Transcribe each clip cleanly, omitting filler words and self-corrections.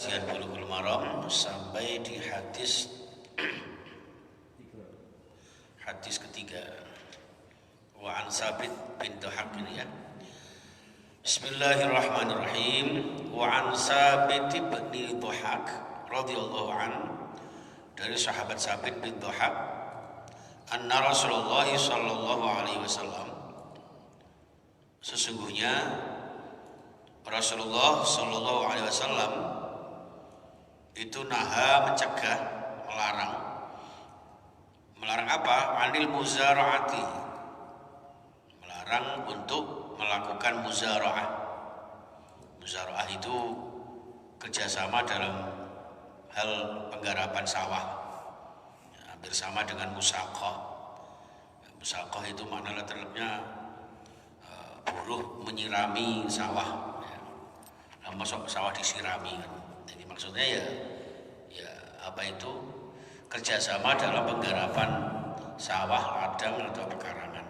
kajian Bulughul Maram sampai di hadis ketiga. Wa an Sabit bin Dhahak ini ya. Bismillahirrahmanirrahim. Wa an Sabit bin Dhahak radhiyallahu an, dari sahabat Sabit bin Dhahak, anna Rasulullah sallallahu alaihi wasallam, sesungguhnya Rasulullah sallallahu alaihi wasallam itu mencegah, melarang apa? Anil muzara'ati, melarang untuk melakukan muzara'ah. Muzara'ah itu kerjasama dalam hal penggarapan sawah, ya, hampir sama dengan musaqah. Musaqah itu makna letternya buruh menyirami sawah. Masuk sawah disirami kan. Jadi maksudnya ya apa itu kerjasama dalam penggarapan sawah, ladang atau pekarangan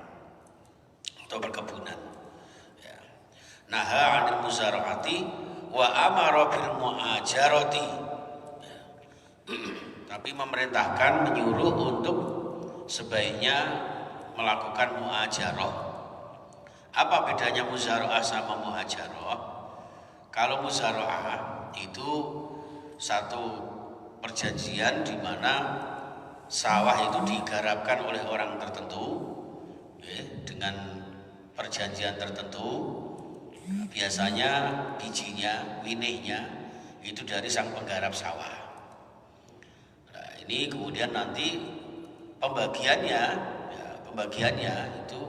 atau perkebunan. Ya. Naha 'anil muzara'ati wa amara bil mu'ajarati. Ya. Tapi memerintahkan, menyuruh untuk sebaiknya melakukan mu'ajarah. Apa bedanya muzara'ah sama mu'ajarah? Kalau muzara'ah itu satu perjanjian di mana sawah itu digarapkan oleh orang tertentu, ya, dengan perjanjian tertentu. Biasanya bijinya, winihnya itu dari sang penggarap sawah. Nah, ini kemudian nanti pembagiannya itu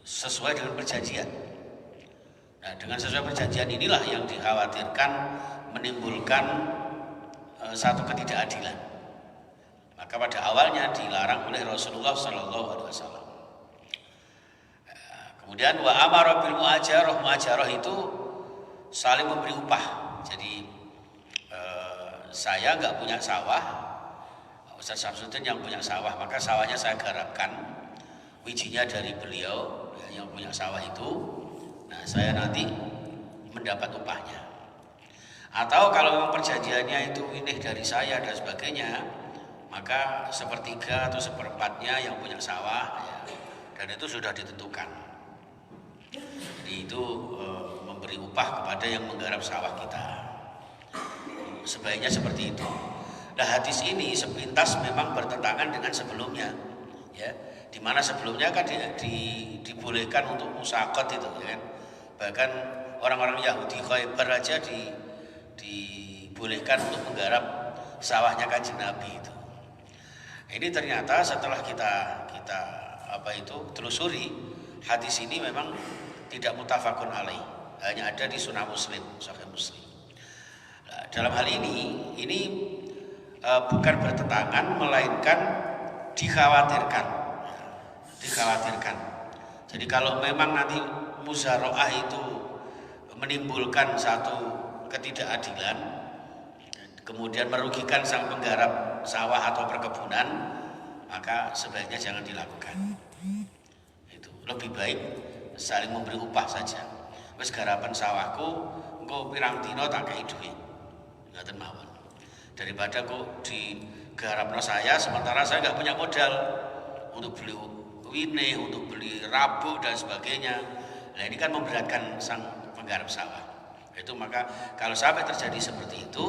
sesuai dengan perjanjian. Nah, dengan sesuai perjanjian inilah yang dikhawatirkan menimbulkan satu ketidakadilan. Maka pada awalnya dilarang oleh Rasulullah Sallallahu Alaihi Wasallam. Kemudian wa amara bil mu'ajarah. Mu'ajarah itu saling memberi upah. Jadi saya nggak punya sawah, Ustaz Samsudin yang punya sawah, maka sawahnya saya garapkan, wijinya dari beliau yang punya sawah itu. Nah, saya nanti mendapat upahnya. Atau kalau memang perjanjiannya itu winih dari saya dan sebagainya, maka sepertiga atau seperempatnya yang punya sawah, ya, dan itu sudah ditentukan. Jadi itu memberi upah kepada yang menggarap sawah kita. Sebaiknya seperti itu. Nah, hadis ini sepintas memang bertentangan dengan sebelumnya, ya, di mana sebelumnya kan dibolehkan untuk musaqat itu, ya kan. Bahkan orang-orang Yahudi Khaybar aja dibolehkan untuk menggarap sawahnya Kanjeng Nabi itu. Ini ternyata setelah kita telusuri, hadis ini memang tidak muttafaqun alaih, hanya ada di Sunnah Muslim, Sahih Muslim. Nah, dalam hal ini bukan bertentangan, melainkan dikhawatirkan. Jadi kalau memang nanti muzara'ah itu menimbulkan satu ketidakadilan, kemudian merugikan sang penggarap sawah atau perkebunan, maka sebaiknya jangan dilakukan. Itu lebih baik saling memberi upah saja. Wis garapan sawahku engko pirang dina tak kei duit, ngoten mawon. Daripada kok digarapno saya sementara saya nggak punya modal untuk beli winih, untuk beli rabuk dan sebagainya. Nah, ini kan memberatkan sang penggarap sawah. Itu maka kalau sampai terjadi seperti itu,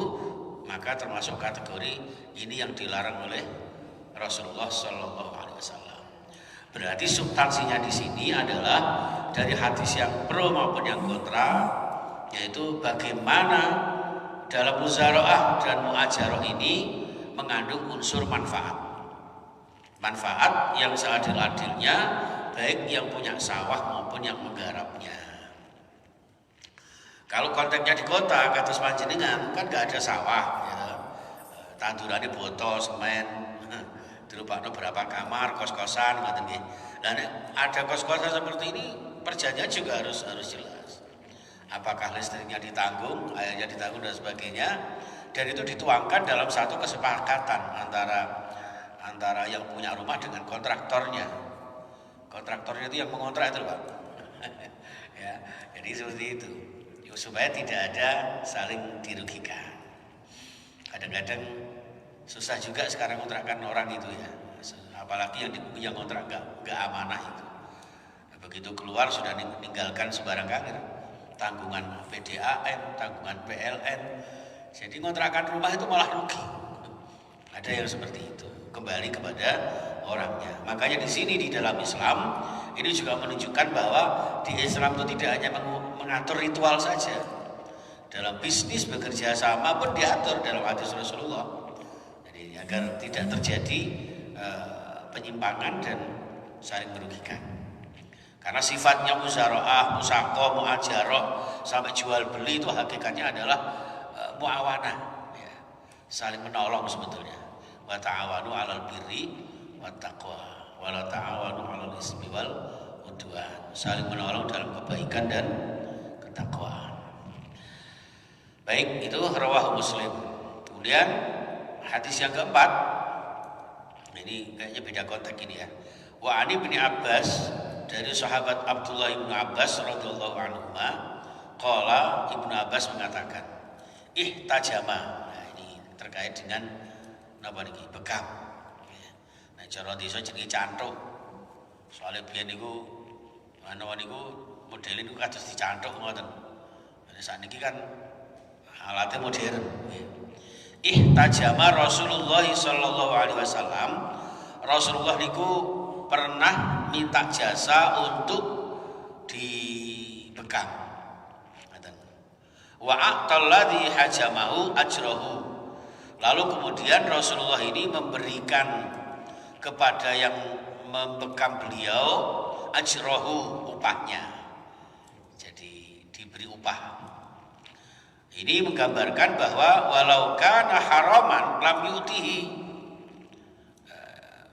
maka termasuk kategori ini yang dilarang oleh Rasulullah Sallallahu Alaihi Wasallam. Berarti substansinya di sini adalah dari hadis yang pro maupun yang kontra, yaitu bagaimana dalam muzara'ah dan mu'ajarah ini mengandung unsur manfaat. Manfaat yang seadil-adilnya, baik yang punya sawah maupun yang menggarapnya. Kalau konteksnya di kota, kados panjenengan kan nggak ada sawah, ya. Tandurannya botol, semen, dirubahno berapa kamar, kos-kosan, ngoten nggih. Dan ada kos-kosan seperti ini, perjanjian juga harus jelas. Apakah listriknya ditanggung, airnya ditanggung dan sebagainya, dan itu dituangkan dalam satu kesepakatan antara yang punya rumah dengan kontraktornya. Kontraktornya itu yang mengontrak itu, Pak. Ya, jadi seperti itu. supaya tidak ada saling dirugikan. Kadang-kadang susah juga sekarang kontrakan orang itu ya, apalagi yang kontrak nggak amanah itu. Begitu keluar sudah meninggalkan sembarang karir, tanggungan PDAM, tanggungan PLN. Jadi kontrakan rumah itu malah rugi. Ada yang seperti itu. Kembali kepada orangnya. Makanya di sini di dalam Islam ini juga menunjukkan bahwa di Islam itu tidak hanya mengatur ritual saja. Dalam bisnis bekerja sama pun diatur dalam hadis Rasulullah. Jadi agar tidak terjadi penyimpangan dan saling merugikan. Karena sifatnya muzaroah, musaqah, muajarah sampai jual beli itu hakikatnya adalah muawanah, ya. Saling menolong sebetulnya. Wa ta'awanu 'alal birri wat taqwa wa la ta'awanu 'alal ismi wal udwan. Saling menolong dalam kebaikan dan ketakwaan. Baik, itu rawahu Muslim. Kemudian hadis yang keempat, ini kayaknya beda konteks ini ya. Wa ani bin Abbas, dari sahabat Abdullah bin Abbas radhiyallahu anhuma, qala Ibnu Abbas mengatakan, ihtajama. Nah, ini terkait dengan napa niki? Bekam. Nah, cara desa jenenge canthuk. Soale biyen niku niku modele niku kados dicanthuk ngoten. Nah, sakniki kan alatnya modern. Ihtajama Rasulullah sallallahu alaihi wasallam. Rasulullah niku pernah minta jasa untuk dibekam. Wa aqtalladhi hajamahu ajrahu. Lalu kemudian Rasulullah ini memberikan kepada yang membekam beliau ajrahu, upahnya. Jadi diberi upah. Ini menggambarkan bahwa walau kana haraman lam yutihi.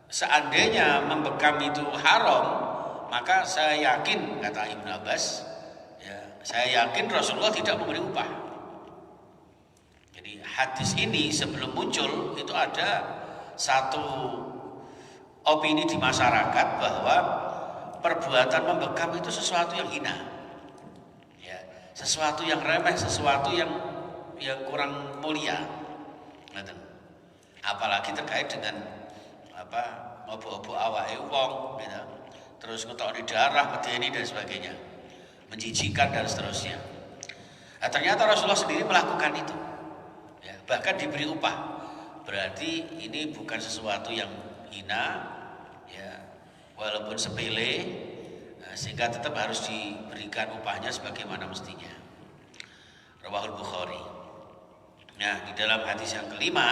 Seandainya membekam itu haram, maka saya yakin, kata Ibnu Abbas, ya, saya yakin Rasulullah tidak memberi upah. Jadi hadis ini sebelum muncul itu ada satu opini di masyarakat bahwa perbuatan membekam itu sesuatu yang hina, ya, sesuatu yang remeh, sesuatu yang kurang mulia, apalagi terkait dengan obo-obo awake wong, gitu. Terus ngetokne darah, medeni dan sebagainya, menjijikan dan seterusnya. Nah, ternyata Rasulullah sendiri melakukan itu, ya, bahkan diberi upah. Berarti ini bukan sesuatu yang hina, ya, walaupun sepele, sehingga tetap harus diberikan upahnya sebagaimana mestinya. Rawahul Bukhari. Nah, di dalam hadis yang kelima,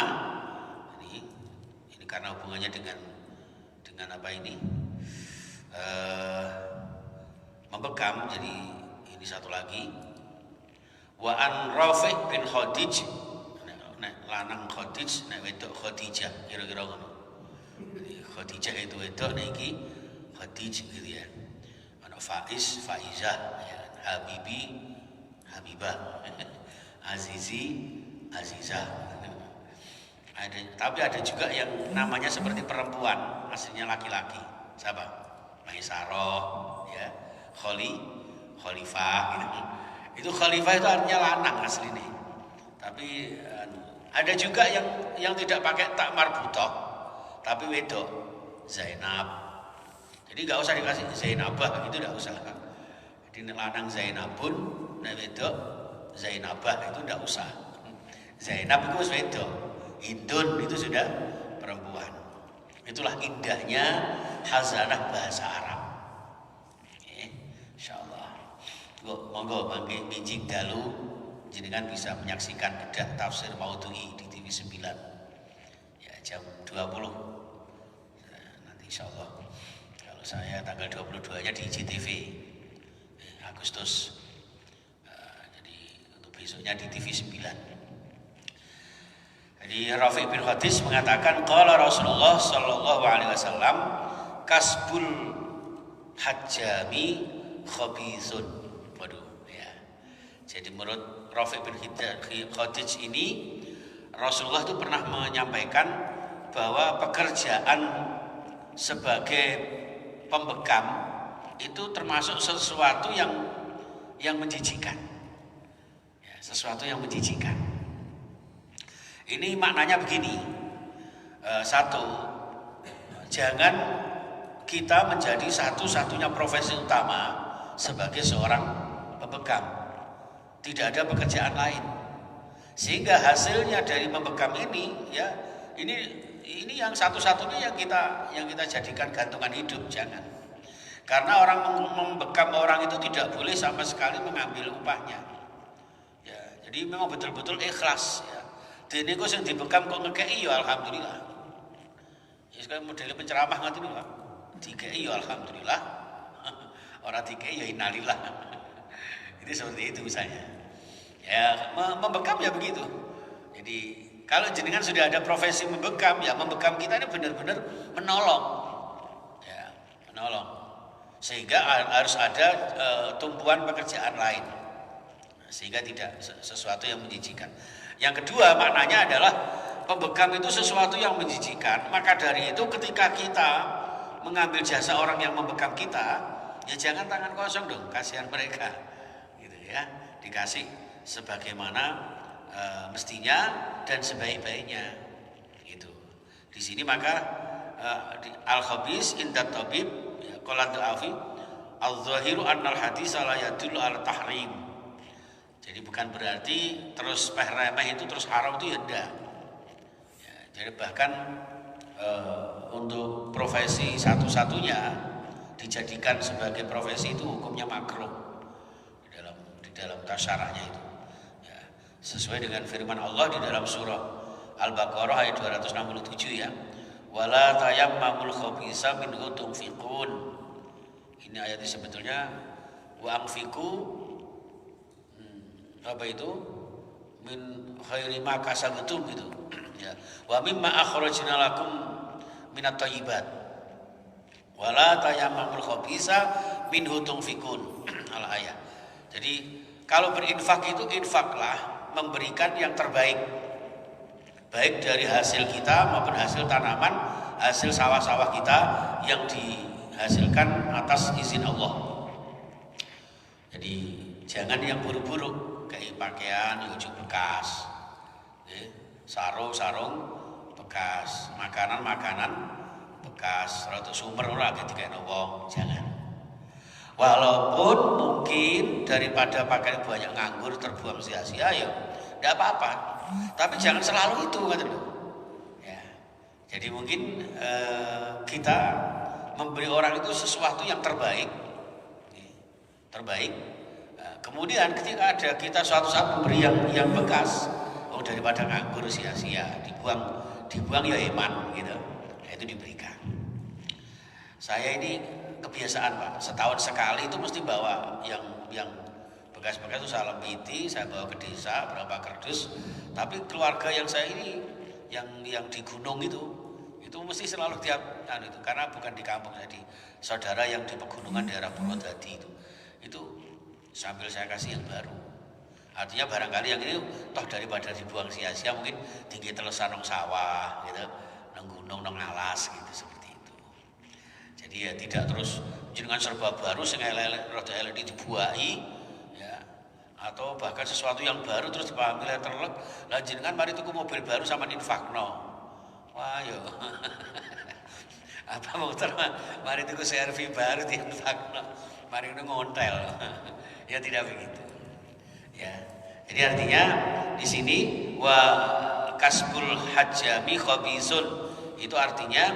ini karena hubungannya dengan apa ini, membekam, jadi ini satu lagi. Wa an Rafi' bin Khadij, nek lanang Khadij, nek wedok Khadijah, kira-kira ngono. Jadi Khadijah itu wedok, nek iki Khadij gitu ya. Ana Faiz, Faizah, ya, Habibi, Habibah, Azizi, Azizah. Tapi ada juga yang namanya seperti perempuan, aslinya laki-laki. Siapa? Maisaroh, ya, Khalifah. Gitu. Itu Khalifah itu artinya lanang aslinya. Tapi ada juga yang tidak pakai tak marbutoh, tapi wedok, Zainab. Jadi nggak usah dikasih Zainabah, gitu nggak usah. Jadi lanang Zainabun, wedok Zainabah, itu nggak usah. Zainab itu wedok. Hindun itu sudah perempuan. Itulah indahnya hazanah bahasa Arab. Insyaallah. Monggo mangke mijing dalu jenengan bisa menyaksikan bedah tafsir Maudhu'i di TV 9. Ya, jam 20. Nanti insyaallah. Kalau saya tanggal 22-nya di ICTV. Agustus. Jadi untuk besoknya di TV 9. Jadi Rafi' bin Khadij mengatakan qala Rasulullah sallallahu alaihi wasallam kasbul hajjami khabithun. Waduh, ya. Jadi menurut Rafi' bin Khadij ini Rasulullah itu pernah menyampaikan bahwa pekerjaan sebagai pembekam itu termasuk sesuatu yang menjijikan. sesuatu yang menjijikkan. Ini maknanya begini. Satu, jangan kita menjadi satu-satunya profesi utama sebagai seorang pembekam. Tidak ada pekerjaan lain. Sehingga hasilnya dari membekam ini, ya, ini yang satu-satunya yang kita jadikan gantungan hidup, jangan. Karena orang membekam orang itu tidak boleh sama sekali mengambil upahnya. Ya, jadi memang betul-betul ikhlas. Ya. Dene kok sing dibekam kok ngekeki ya alhamdulillah. Ya sekarang modelnya penceramah ngerti nih Pak. Dikeki ya alhamdulillah. Orang dikeki ya innalillah. Itu seperti itu misalnya. Ya membekam ya begitu. Jadi kalau jenengan sudah ada profesi membekam, ya membekam kita ini benar-benar menolong. Ya, menolong. Sehingga harus ada tumpuan pekerjaan lain. Sehingga tidak sesuatu yang menjijikkan. Yang kedua maknanya adalah pembekam itu sesuatu yang menjijikkan. Maka dari itu ketika kita mengambil jasa orang yang membekam kita, ya jangan tangan kosong dong, kasihan mereka, gitu ya. Dikasih sebagaimana mestinya dan sebaik-baiknya, gitu. Di sini maka al-khabis inda tabib, qalatul afi, al-zahiru annal hadis la yadullu ala tahrim. Jadi bukan berarti terus remeh itu terus haram itu ya enggak. Ya, jadi bahkan untuk profesi satu-satunya dijadikan sebagai profesi itu hukumnya makruh di dalam tasyarahnya itu. Ya, sesuai dengan firman Allah di dalam surah Al-Baqarah ayat 267 ya. Wala tayammamul khabisa minhu tunfiqun. Ini ayatnya sebetulnya wa anfiqu apa itu min khairi ma kasabtum gitu ya wa mimma akhrajna lakum minat thayyibat wala tayammamul khabisa minhu tunfikun al ayat. Jadi kalau berinfak itu infaklah memberikan yang terbaik, baik dari hasil kita maupun hasil tanaman, hasil sawah-sawah kita yang dihasilkan atas izin Allah. Jadi jangan yang buruk-buruk, kayak pakaian ujuk bekas, sarung-sarung bekas, makanan-makanan bekas, rada sumber ora dikene wong, jangan. Walaupun mungkin daripada pakai banyak nganggur terbuang sia-sia ya enggak apa-apa. Tapi jangan selalu itu gitu loh. Ya. Jadi mungkin kita memberi orang itu sesuatu yang terbaik. Terbaik. Kemudian ketika ada kita suatu saat memberi yang bekas, daripada nganggur sia-sia, dibuang ya eman gitu. Nah, itu diberikan. Saya ini kebiasaan Pak, setahun sekali itu mesti bawa yang bekas-bekas itu saya lempiti, saya bawa ke desa berapa kardus. Tapi keluarga yang saya ini yang di gunung itu mesti selalu tiap itu karena bukan di kampung, jadi saudara yang di pegunungan daerah Purwodadi itu sambil saya kasih yang baru. Artinya barangkali yang ini toh daripada dibuang sia-sia mungkin tinggi telesan nang sawah gitu, nang gunung nang alas gitu seperti itu. Jadi ya tidak terus jenengan serba baru sing rada elek dibuahi ya, atau bahkan sesuatu yang baru terus dipahami terlek, lah jenengan mari tuku mobil baru sama infakno. Wah yo. Apa mau mari tuku servis baru diinfakno. Mari ngontel. Ya tidak begitu. Ya. Jadi artinya di sini wa kasbul hajjami khabisun itu artinya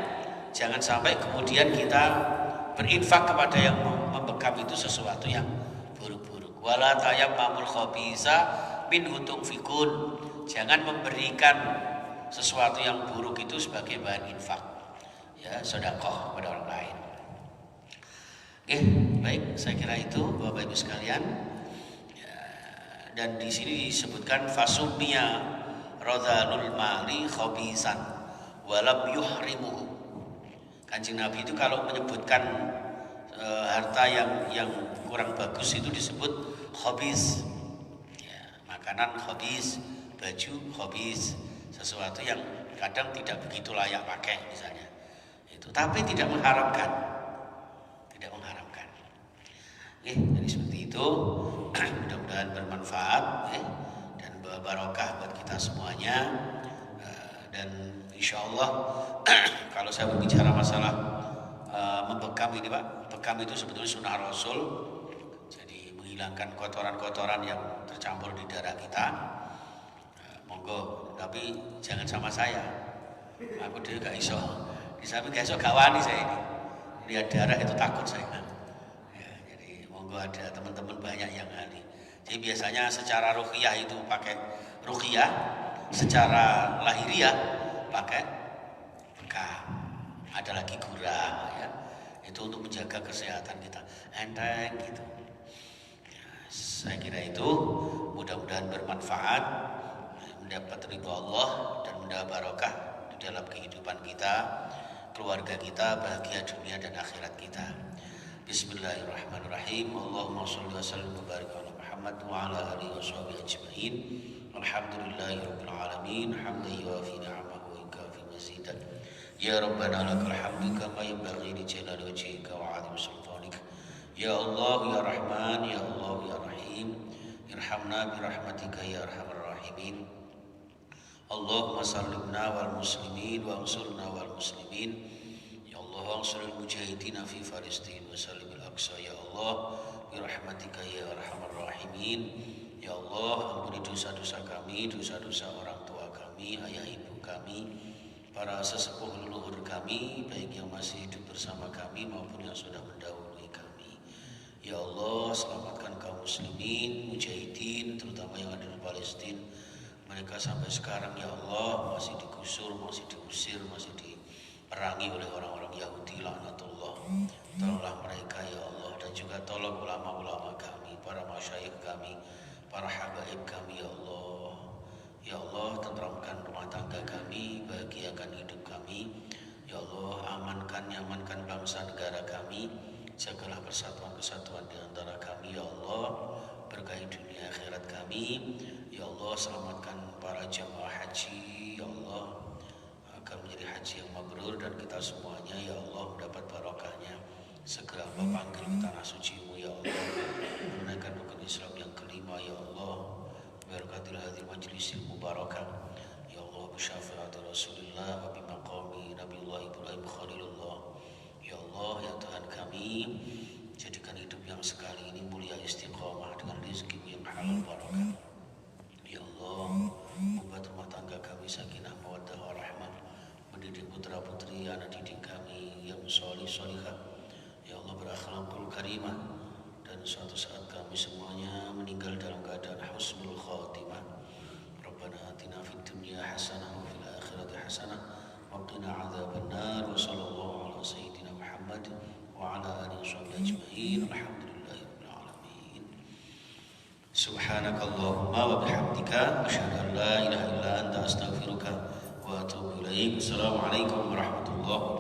jangan sampai kemudian kita berinfak kepada yang membekam itu sesuatu yang buruk-buruk. Wala tayammamul khabisa minhu tunfikun. Jangan memberikan sesuatu yang buruk itu sebagai bahan infak. Ya, sedekah kepada orang lain. Oke, baik, saya kira itu Bapak Ibu sekalian. Ya, dan di sini disebutkan fasummiya radhanul mali khabisan walam yuhrimuhu. Kanjeng Nabi itu kalau menyebutkan harta yang kurang bagus itu disebut khabis. Ya, makanan khabis, baju khabis, sesuatu yang kadang tidak begitu layak pakai misalnya. Itu tapi tidak mengharapkan. Jadi seperti itu. Mudah-mudahan bermanfaat. barokah buat kita semuanya. Dan insya Allah kalau saya berbicara masalah membekam ini Pak, bekam itu sebetulnya sunnah Rasul. Jadi menghilangkan kotoran-kotoran yang tercampur di darah kita. Monggo, tapi jangan sama saya. Aku dulu gak iso. Di samping gak iso gak wani saya ini. Lihat darah itu takut saya. Ya, jadi monggo ada teman-teman banyak yang ahli. Jadi biasanya secara ruqyah itu pakai ruqyah, secara lahiriah pakai bekam. Ada lagi gurah ya. Itu untuk menjaga kesehatan kita. Enteng gitu. Ya, saya kira itu mudah-mudahan bermanfaat, mendapat ridho Allah dan mendapat barokah di dalam kehidupan kita, keluarga kita, bahagia dunia dan akhirat kita. Bismillahirrahmanirrahim. Allahumma sholli wa sallim wa barik ala Muhammad wa ala alihi wa sahbihi ajma'in. Alhamdulillahirabbil alamin. Hamdan yuwafi ni'amahu wa yukafi mazidah. Ya Rabbana lakal hamdu kama yanbaghi li jalali wajhika wa 'azimi sultanika. Ya Allah ya Rahman ya Allah ya Rahim. Irhamna bi rahmatika ya arhamar rahimin. Allahumma sallimna wal muslimin wa ansurna wal muslimin. Ya Allah ansuril mujahidin fi Palestin wa sallimil aqsa. Ya Allah bi rahmatika ya arhamar rahimin. Ya Allah ampuni dosa-dosa kami, dosa-dosa orang tua kami, ayah ibu kami, para sesepuh leluhur kami, baik yang masih hidup bersama kami maupun yang sudah mendahului kami. Ya Allah selamatkan kaum muslimin, mujahidin, terutama yang ada di Palestina. Mereka sampai sekarang ya Allah masih digusur, masih diusir, masih diperangi oleh orang-orang Yahudi laknatullah. Tolonglah mereka ya Allah, dan juga tolong ulama-ulama kami, para masyayikh kami, para habaib kami ya Allah. Ya Allah tenteramkan rumah tangga kami, bahagiakan hidup kami. Ya Allah amankan, nyamankan bangsa negara kami. Jagalah persatuan-kesatuan di antara kami ya Allah. Berkahi dunia akhirat kami. Ya Allah selamatkan para jamaah haji ya Allah, agar menjadi haji yang mabrur, dan kita semuanya ya Allah mendapat barokahnya. Segera panggil ke tanah suci-Mu ya Allah, menunaikan rukun Islam yang kelima ya Allah. Barakatil hadhil majlisil mubarakah ya Allah, bisyafaati Rasulillah wa bimaqami Nabiullah Ibrahim Khalilullah. Ya Allah ya Tuhan kami, jadikan hidup yang sekali ini mulia istiqomah dengan rezeki yang halal barakah. Ya Allah, membuat rumah tangga kami sakinah mawaddah warahmah, mendidik putra putri anak didik kami yang sholih sholihah ya Allah, berakhlakul karimah, dan suatu saat kami semuanya meninggal dalam keadaan husnul khatimah. Rabbana atina fid dunya hasanah wa fil akhirati hasanah wa qina adzabannar. Wa sallallahu ala sayyidina Muhammad wa ala alihi wa sahbihi ajma'in. Alhamdulillahirabbil alamin. Subhanakallahumma wa bihamdika asyhadu an la ilaha illa anta astaghfiruka wa atubu ilaik. Assalamualaikum warahmatullahi wabarakatuh.